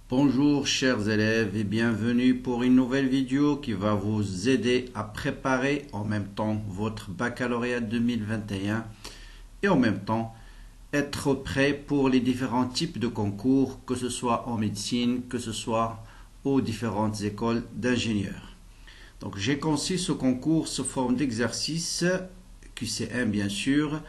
Bonjour chers élèves et bienvenue pour une nouvelle vidéo qui va vous aider à préparer en même temps votre baccalauréat 2021 et en même temps être prêt pour les différents types de concours, que ce soit en médecine, que ce soit aux différentes écoles d'ingénieurs. Donc j'ai conçu ce concours sous forme d'exercice, QC1 bien sûr.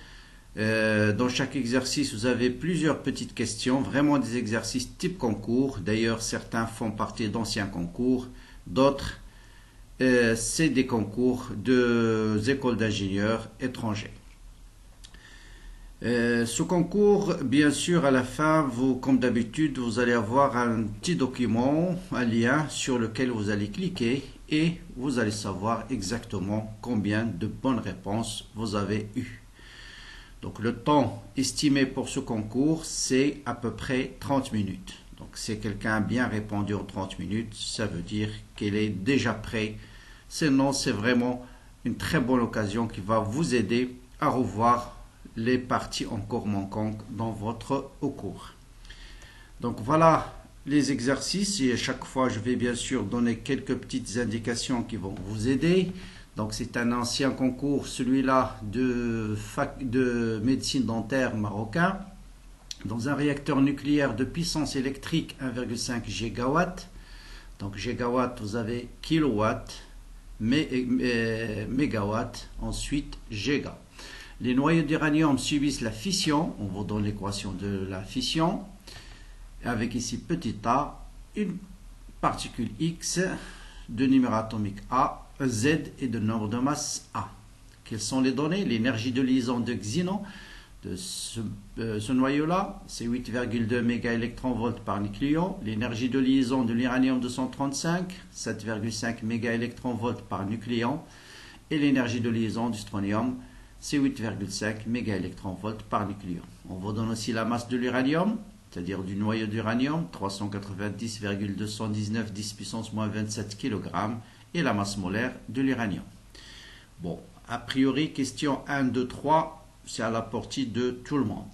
Dans chaque exercice, vous avez plusieurs petites questions, vraiment des exercices type concours. D'ailleurs, certains font partie d'anciens concours, d'autres, c'est des concours des écoles d'ingénieurs étrangers. Ce concours, bien sûr, à la fin, comme d'habitude, vous allez avoir un petit document, un lien sur lequel vous allez cliquer et vous allez savoir exactement combien de bonnes réponses vous avez eues. Donc le temps estimé pour ce concours, c'est à peu près 30 minutes. Donc si quelqu'un a bien répondu en 30 minutes, ça veut dire qu'il est déjà prêt. Sinon, c'est vraiment une très bonne occasion qui va vous aider à revoir les parties encore manquantes dans votre cours. Donc voilà les exercices et à chaque fois, je vais bien sûr donner quelques petites indications qui vont vous aider. Donc c'est un ancien concours, celui-là de médecine dentaire marocain, dans un réacteur nucléaire de puissance électrique 1,5 gigawatt. Donc gigawatt, vous avez kilowatt, mégawatt, ensuite giga. Les noyaux d'uranium subissent la fission, on vous donne l'équation de la fission, avec ici petit a, une particule X de numéro atomique A, Z et de nombre de masse A. Quelles sont les données? L'énergie de liaison de xénon de ce noyau-là, c'est 8,2 mégaélectronvolts par nucléon. L'énergie de liaison de l'uranium 235, 7,5 mégaélectronvolts par nucléon. Et l'énergie de liaison du strontium, c'est 8,5 mégaélectronvolts par nucléon. On vous donne aussi la masse de l'uranium, c'est-à-dire du noyau d'uranium, 390,219 10 puissance moins 27 kg. Et la masse molaire de l'uranium. Bon, a priori, question 1, 2, 3, c'est à la portée de tout le monde.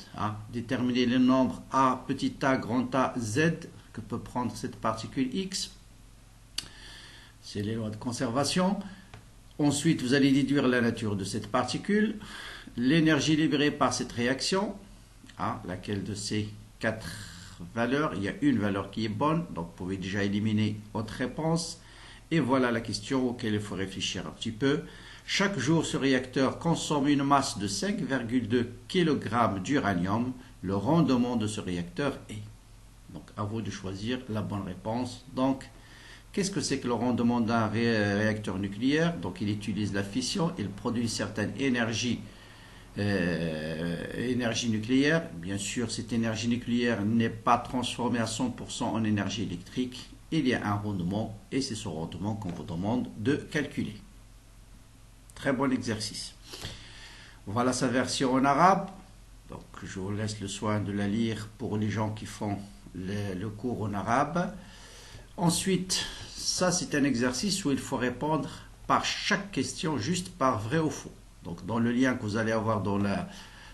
Déterminer le nombre A, petit a, grand A, Z, que peut prendre cette particule X. C'est les lois de conservation. Ensuite, vous allez déduire la nature de cette particule, l'énergie libérée par cette réaction, laquelle de ces 4 valeurs, il y a une valeur qui est bonne, donc vous pouvez déjà éliminer votre réponse. Et voilà la question auquel il faut réfléchir un petit peu. Chaque jour, ce réacteur consomme une masse de 5,2 kg d'uranium. Le rendement de ce réacteur est. Donc, à vous de choisir la bonne réponse. Donc, qu'est-ce que c'est que le rendement d'un réacteur nucléaire? Donc, il utilise la fission, il produit une certaine énergie nucléaire. Bien sûr, cette énergie nucléaire n'est pas transformée à 100% en énergie électrique. Il y a un rendement et c'est ce rendement qu'on vous demande de calculer. Très bon exercice. Voilà sa version en arabe. Donc je vous laisse le soin de la lire pour les gens qui font le cours en arabe. Ensuite, ça c'est un exercice où il faut répondre par chaque question juste par vrai ou faux. Donc dans le lien que vous allez avoir dans la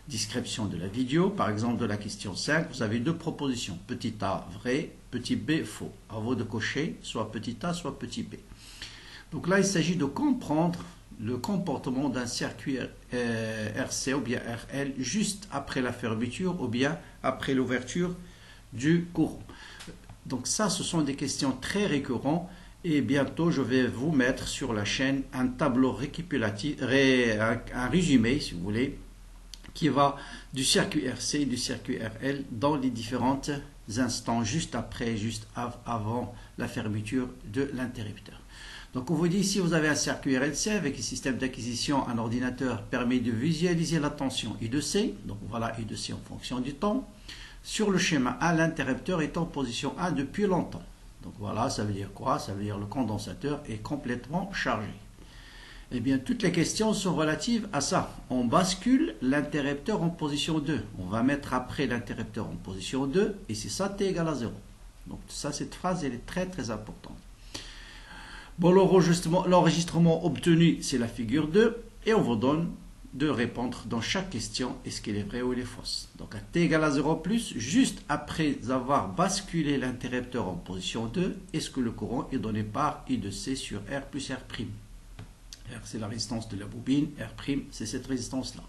description de la vidéo, par exemple de la question 5, vous avez deux propositions, petit a vrai, petit b faux. À vous de cocher soit petit a soit petit b. Donc là il s'agit de comprendre le comportement d'un circuit RC ou bien RL juste après la fermeture ou bien après l'ouverture du courant. Donc ça ce sont des questions très récurrentes et bientôt je vais vous mettre sur la chaîne un tableau récapitulatif, un résumé si vous voulez, qui va du circuit RC et du circuit RL dans les différents instants, juste après, juste avant la fermeture de l'interrupteur. Donc on vous dit ici, vous avez un circuit RLC avec un système d'acquisition, un ordinateur permet de visualiser la tension I de C, donc voilà I de C en fonction du temps. Sur le schéma 1, l'interrupteur est en position 1 depuis longtemps. Donc voilà, ça veut dire quoi? Ça veut dire le condensateur est complètement chargé. Eh bien, toutes les questions sont relatives à ça. On bascule l'interrupteur en position 2. On va mettre après l'interrupteur en position 2 et c'est ça, T égale à 0. Donc ça, cette phrase, elle est très très importante. Bon, l'enregistrement obtenu, c'est la figure 2 et on vous donne de répondre dans chaque question est-ce qu'elle est vraie ou elle est fausse. Donc à t égale à 0 plus, juste après avoir basculé l'interrupteur en position 2, est-ce que le courant est donné par I de C sur R plus R'? R c'est la résistance de la bobine, R' c'est cette résistance-là.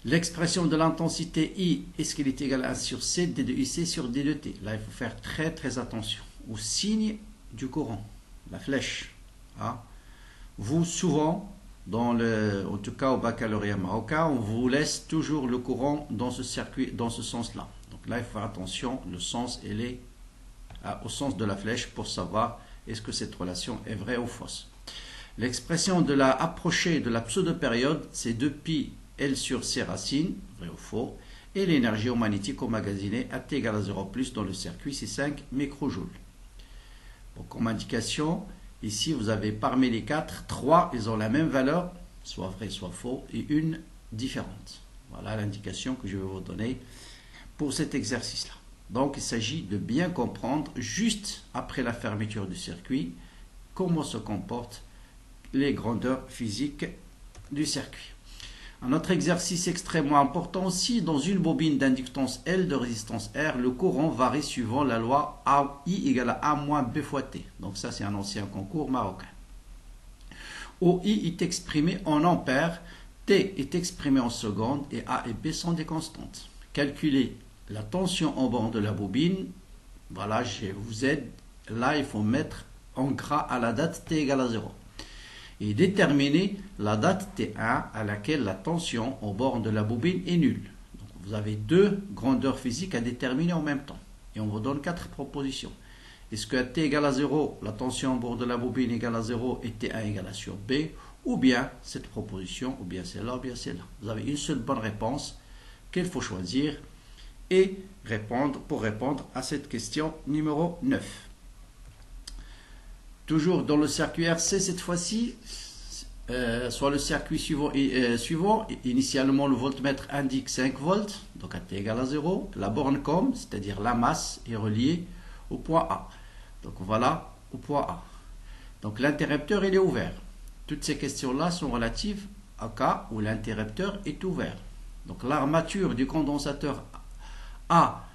L'expression de l'intensité I, est-ce qu'elle est égale à 1 sur C, D de IC sur D de T? Là il faut faire très très attention au signe du courant, la flèche. Hein? Vous souvent, en tout cas au baccalauréat marocain, on vous laisse toujours le courant dans ce circuit, dans ce sens-là. Donc là, il faut faire attention, le sens, elle est au sens de la flèche pour savoir est-ce que cette relation est vraie ou fausse. L'expression de la approchée de la pseudo-période, c'est 2π L sur C racines, vrai ou faux, et l'énergie magnétique emmagasinée à T égale à 0 plus dans le circuit, c'est 5 microjoules. Donc comme indication, ici, vous avez parmi les 4, 3, ils ont la même valeur, soit vrai, soit faux, et une différente. Voilà l'indication que je vais vous donner pour cet exercice-là. Donc, il s'agit de bien comprendre, juste après la fermeture du circuit, comment se comportent les grandeurs physiques du circuit. Un autre exercice extrêmement important aussi, dans une bobine d'inductance L de résistance R, le courant varie suivant la loi I égale à A moins B fois T. Donc ça, c'est un ancien concours marocain. OI est exprimé en ampères, T est exprimé en secondes et A et B sont des constantes. Calculez la tension en bord de la bobine. Voilà, je vous aide. Là, il faut mettre en gras à la date T égale à 0. Et déterminer la date T1 à laquelle la tension au bord de la bobine est nulle. Donc vous avez deux grandeurs physiques à déterminer en même temps. Et on vous donne 4 propositions. Est-ce que à T égale à 0, la tension au bord de la bobine égale à 0 et T1 égale à sur B, ou bien cette proposition, ou bien celle-là, ou bien celle-là. Vous avez une seule bonne réponse qu'il faut choisir et pour répondre à cette question numéro 9. Toujours dans le circuit RC cette fois-ci, soit le circuit suivant, initialement le voltmètre indique 5 volts, donc à T égale à 0. La borne COM, c'est-à-dire la masse, est reliée au point A. Donc voilà, au point A. Donc l'interrupteur il est ouvert. Toutes ces questions-là sont relatives au cas où l'interrupteur est ouvert. Donc l'armature du condensateur A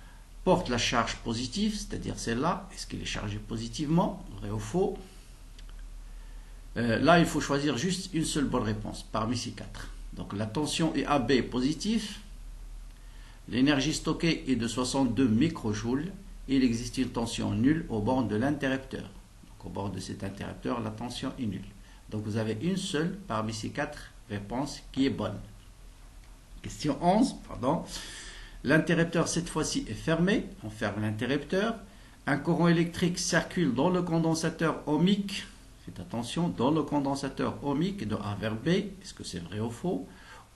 porte la charge positive, c'est-à-dire celle-là, est-ce qu'elle est chargée positivement, vrai ou faux? Là, il faut choisir juste une seule bonne réponse parmi ces 4. Donc la tension est AB positif, l'énergie stockée est de 62 microjoules, et il existe une tension nulle au bord de l'interrupteur. Donc au bord de cet interrupteur, la tension est nulle. Donc vous avez une seule parmi ces 4 réponses qui est bonne. Question 11, pardon. L'interrupteur, cette fois-ci, est fermé. On ferme l'interrupteur. Un courant électrique circule dans le condensateur ohmique. Faites attention, dans le condensateur ohmique de A vers B. Est-ce que c'est vrai ou faux?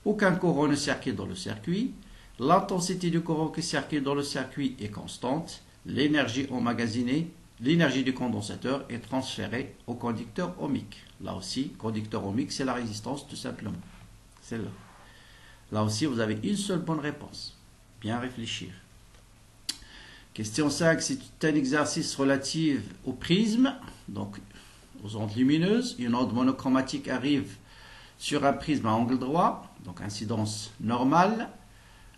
Aucun courant ne circule dans le circuit. L'intensité du courant qui circule dans le circuit est constante. L'énergie emmagasinée, l'énergie du condensateur est transférée au conducteur ohmique. Là aussi, conducteur ohmique, c'est la résistance tout simplement. Celle-là. Là aussi, vous avez une seule bonne réponse. Bien réfléchir. Question 5, c'est un exercice relatif au prisme, donc aux ondes lumineuses. Une onde monochromatique arrive sur un prisme à angle droit, donc incidence normale.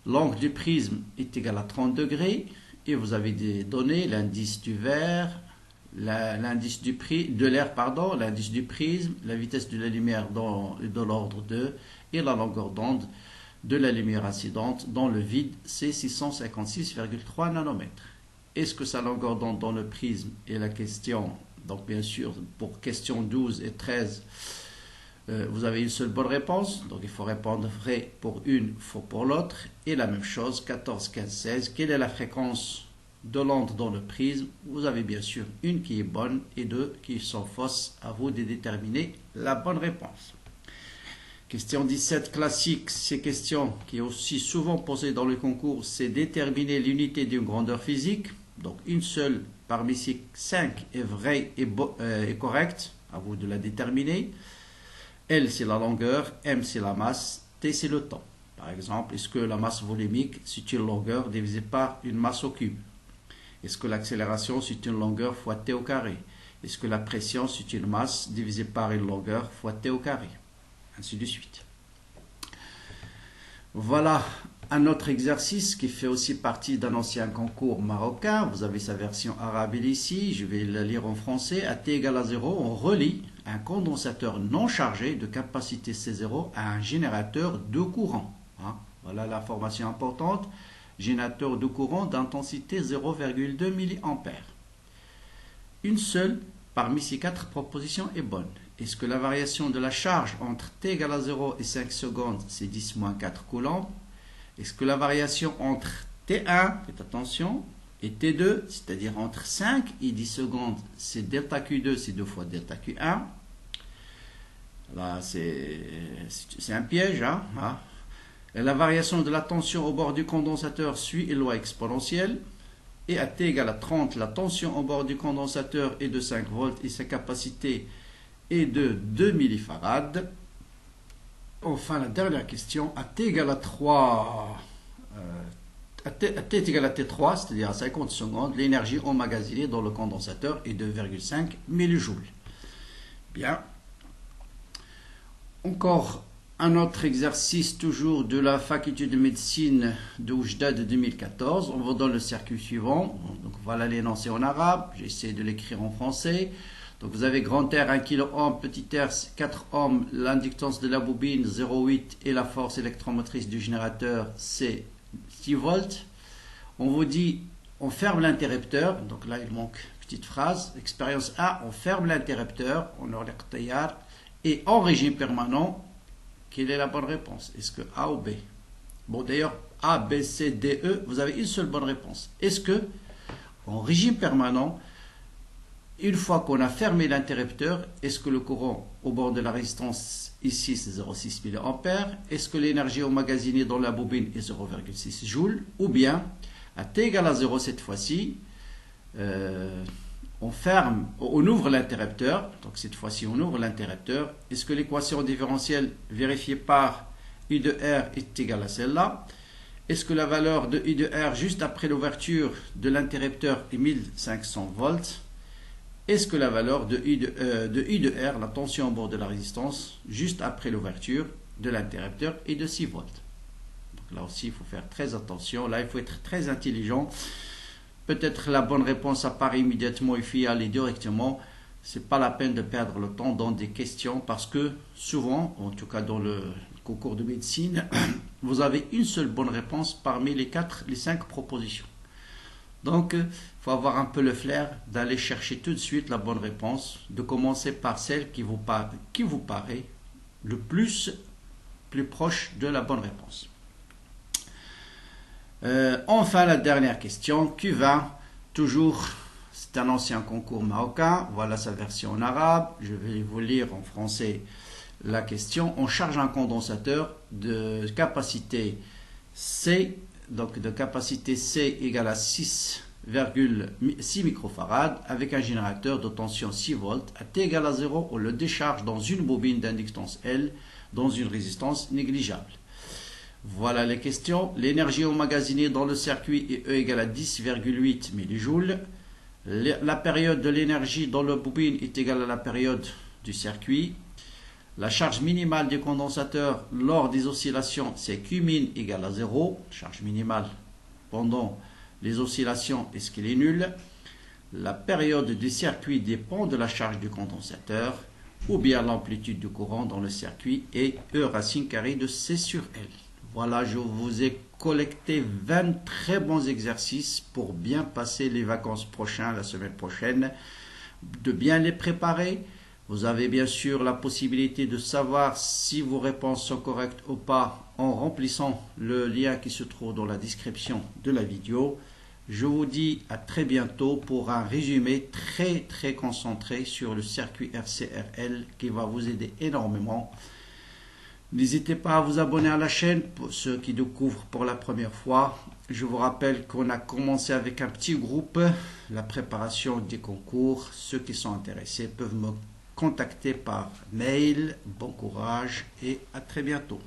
L'angle du prisme est égal à 30 degrés et vous avez des données, l'indice du verre, l'indice de l'air, l'indice du prisme, la vitesse de la lumière de l'ordre 2 et la longueur d'onde de la lumière incidente dans le vide, c'est 656,3 nanomètres. Est-ce que sa longueur d'onde dans le prisme est la question? Donc bien sûr, pour question 12 et 13, vous avez une seule bonne réponse. Donc il faut répondre vrai pour une, faux pour l'autre. Et la même chose, 14, 15, 16. Quelle est la fréquence de l'onde dans le prisme? Vous avez bien sûr une qui est bonne et deux qui sont fausses. À vous de déterminer la bonne réponse. Question 17 classique, ces questions qui est aussi souvent posées dans le concours, c'est déterminer l'unité d'une grandeur physique. Donc une seule parmi ces 5 est vraie et correcte, à vous de la déterminer. L c'est la longueur, M c'est la masse, T c'est le temps. Par exemple, est-ce que la masse volumique c'est une longueur divisée par une masse au cube? Est-ce que l'accélération c'est une longueur fois T au carré? Est-ce que la pression c'est une masse divisée par une longueur fois T au carré? Ainsi de suite. Voilà un autre exercice qui fait aussi partie d'un ancien concours marocain. Vous avez sa version arabe ici, je vais la lire en français. À t égale à 0, on relie un condensateur non chargé de capacité C0 à un générateur de courant. Voilà l'information importante. Générateur de courant d'intensité 0,2 mA. Une seule parmi ces 4 propositions est bonne. Est-ce que la variation de la charge entre t égale à 0 et 5 secondes, c'est 10 moins 4 coulombs? Est-ce que la variation entre T1, faites attention, et T2, c'est-à-dire entre 5 et 10 secondes, c'est delta Q2, c'est 2 fois delta Q1. Là, c'est un piège. Et la variation de la tension au bord du condensateur suit une loi exponentielle. Et à T égale à 30, la tension au bord du condensateur est de 5 volts et sa capacité est de 2 millifarad. Enfin, la dernière question, à t égale à 3, à t est égal à T3, c'est-à-dire à 50 secondes, l'énergie emmagasinée dans le condensateur est de 2,5 millijoules. Bien. Encore un autre exercice, toujours de la faculté de médecine de Oujda de 2014. On vous donne le circuit suivant. Donc voilà l'énoncé en arabe, j'essaie de l'écrire en français. Donc vous avez grand R 1 kΩ, petit r 4 ohms, l'inductance de la bobine 0,8 et la force électromotrice du générateur c'est 6 volts. On vous dit on ferme l'interrupteur, donc là il manque une petite phrase, expérience A, on ferme l'interrupteur, on aura l'aqtayar, et en régime permanent, quelle est la bonne réponse? Est-ce que A ou B? Bon d'ailleurs A, B, C, D, E, vous avez une seule bonne réponse. Est-ce que en régime permanent, une fois qu'on a fermé l'interrupteur, est-ce que le courant au bord de la résistance ici c'est 0,6 mA? Est-ce que l'énergie emmagasinée dans la bobine est 0,6 joules? Ou bien, à t égale à 0 cette fois-ci, on ouvre l'interrupteur. Donc cette fois-ci on ouvre l'interrupteur. Est-ce que l'équation différentielle vérifiée par I de R est égale à celle-là? Est-ce que la valeur de I de R juste après l'ouverture de l'interrupteur est 1500 volts? Est-ce que la valeur de I de R, la tension au bord de la résistance, juste après l'ouverture de l'interrupteur, est de 6 volts? Donc là aussi, il faut faire très attention. Là, il faut être très intelligent. Peut-être la bonne réponse apparaît immédiatement, il faut y aller directement. Ce n'est pas la peine de perdre le temps dans des questions parce que souvent, en tout cas dans le concours de médecine, vous avez une seule bonne réponse parmi les 5 propositions. Donc, il faut avoir un peu le flair d'aller chercher tout de suite la bonne réponse, de commencer par celle qui vous paraît le plus proche de la bonne réponse. Enfin, la dernière question, Q20, toujours, c'est un ancien concours marocain, voilà sa version en arabe, je vais vous lire en français la question. On charge un condensateur de capacité C, donc de capacité C égale à 6,6 microfarad avec un générateur de tension 6 volts. À T égale à 0, on le décharge dans une bobine d'inductance L dans une résistance négligeable. Voilà les questions. L'énergie emmagasinée dans le circuit est E égale à 10,8 millijoules. La période de l'énergie dans la bobine est égale à la période du circuit. La charge minimale du condensateur lors des oscillations, c'est Qmin égale à 0. Charge minimale pendant les oscillations, est-ce qu'elle est nulle? La période du circuit dépend de la charge du condensateur ou bien l'amplitude du courant dans le circuit est E racine carrée de C sur L. Voilà, je vous ai collecté 20 très bons exercices pour bien passer les vacances prochaines, la semaine prochaine, de bien les préparer. Vous avez bien sûr la possibilité de savoir si vos réponses sont correctes ou pas en remplissant le lien qui se trouve dans la description de la vidéo. Je vous dis à très bientôt pour un résumé très concentré sur le circuit RC/RL qui va vous aider énormément. N'hésitez pas à vous abonner à la chaîne pour ceux qui découvrent pour la première fois. Je vous rappelle qu'on a commencé avec un petit groupe, la préparation des concours. Ceux qui sont intéressés peuvent me contacter par mail. Bon courage et à très bientôt.